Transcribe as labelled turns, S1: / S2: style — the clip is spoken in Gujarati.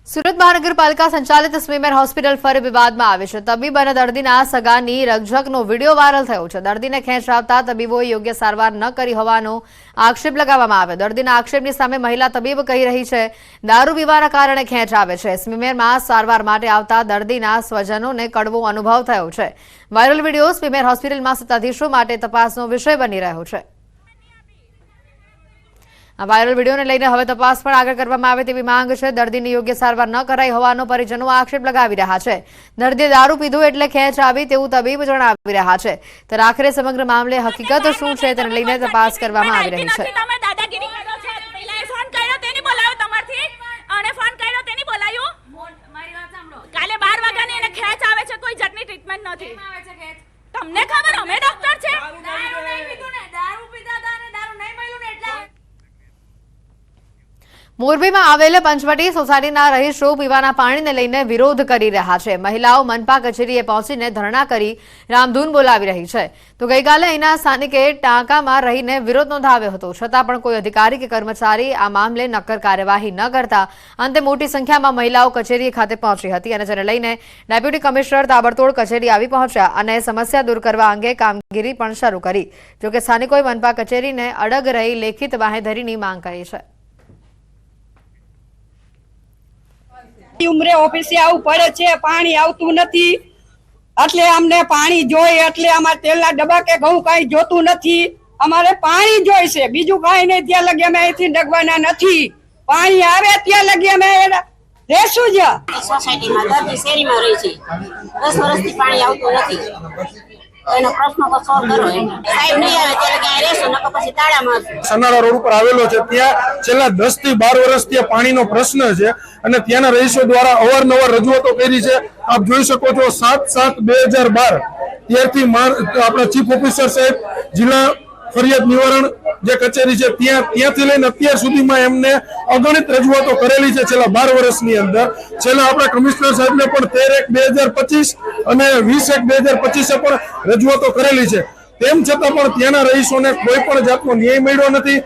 S1: સુરત મહાનગરપાલિકા સંચાલિત સ્મીમેર હોસ્પિટલ ફરી વિવાદમાં આવી છે। તબીબ અને દર્દીના સગાની રકઝકનો વિડીયો વાયરલ થયો છે। દર્દીને ખેંચ આવતા તબીબોએ યોગ્ય સારવાર ન કરી હોવાનો આક્ષેપ લગાવવામાં આવ્યો। દર્દીના આક્ષેપની સામે મહિલા તબીબ કહી રહી છે દારૂ પીવાના કારણે ખેંચ આવે છે। સ્મીમેરમાં સારવાર માટે આવતા દર્દીના સ્વજનોને કડવો અનુભવ થયો છે। વાયરલ વિડીયો સ્મીમેર હોસ્પિટલમાં સત્તાધીશો માટે તપાસનો વિષય બની રહ્યો છે। આ વાયરલ વિડીયોને લઈને હવે તપાસ પણ આગળ કરવામાં આવે તેવી માંગ છે। દર્દીની યોગ્ય સારવાર ન કરાઈ હોવાનો પરિજનો આક્ષેપ લગાવી રહ્યા છે। દર્દીએ દારૂ પીધું એટલે ખેંચ આવી તેવું તબીબ જણાવી રહ્યા છે। ત્યારે આખરે સમગ્ર મામલે હકીકત શું છે તેને લઈને તપાસ કરવામાં આવી રહી છે।
S2: તમને ખબર અમે ડોક્ટર છે
S1: મોરબીમાં આવેલ પંચવટી સોસાયટીના રહીશો પીવાના પાણીને લઈને વિરોધ કરી રહ્યા છે। મહિલાઓ મનપા કચેરીએ પહોંચીને ધરણા કરી રામધૂન બોલાવી રહી છે। તો ગઈકાલે અહીંના સ્થાનિકે ટાંકામાં રહીને વિરોધ નોંધાવ્યો હતો, છતાં પણ કોઈ અધિકારી કે કર્મચારી આ મામલે નક્કર કાર્યવાહી ન કરતા અંતે મોટી સંખ્યામાં મહિલાઓ કચેરી ખાતે પહોંચી હતી અને જેને લઈને ડેપ્યુટી કમિશનર તાબડતોડ કચેરી આવી પહોંચ્યા અને સમસ્યા દૂર કરવા અંગે કામગીરી પણ શરૂ કરી। જોકે સ્થાનિકોએ મનપા કચેરીને અડગ રહી લેખિત બાંહેધરીની માંગ કરી છે।
S3: ઉમરે ઓફિસે આવવું પડે છે, પાણી આવતું નથી એટલે અમને પાણી જોઈએ, એટલે અમારે તેલના ડબ્બા કે ઘઉં કઈ જોતું નથી, અમારે પાણી જોઈશે, બીજું કઈ નહીં। ત્યાં લગી અમે અહીંથી ડગવાના નથી, પાણી આવે ત્યાં લગી અમે રહેશું જ।
S4: સોસાયટીમાં દર્દી શેરીમાં રહી છે, 10 વર્ષથી પાણી આવતું નથી, એનો પ્રશ્ન તો સોલ્વ કરો। સાહેબ નહીં આવે ત્યારે ક્યાં રહેશું, નકર પછી તાળા મારશું।
S5: સનારા રોડ ઉપર આવેલો છે, ત્યાં છેલ્લા 10 થી 12 વર્ષથી પાણીનો પ્રશ્ન છે અને ત્યાંના રહીશો દ્વારા અવારનવાર રજૂઆતો કરી છે। આપ જોઈ શકો છો 7/7/2012 ત્યારથી આપણા ચીફ ઓફિસર સાહેબ જિલ્લા ફરિયાદ નિવારણ જે કચેરી છે ત્યાંથી લઈને અત્યાર સુધીમાં એમને અગણિત રજૂઆતો કરેલી છે છેલ્લા 12 વર્ષની અંદર। છેલ્લા આપણા કમિશનર સાહેબને પણ 13/1/2025 અને 20/1/2025 પણ રજૂઆતો કરેલી છે, તેમ છતાં પણ ત્યાંના રહીશોને કોઈ પણ જાતનો ન્યાય મળ્યો નથી।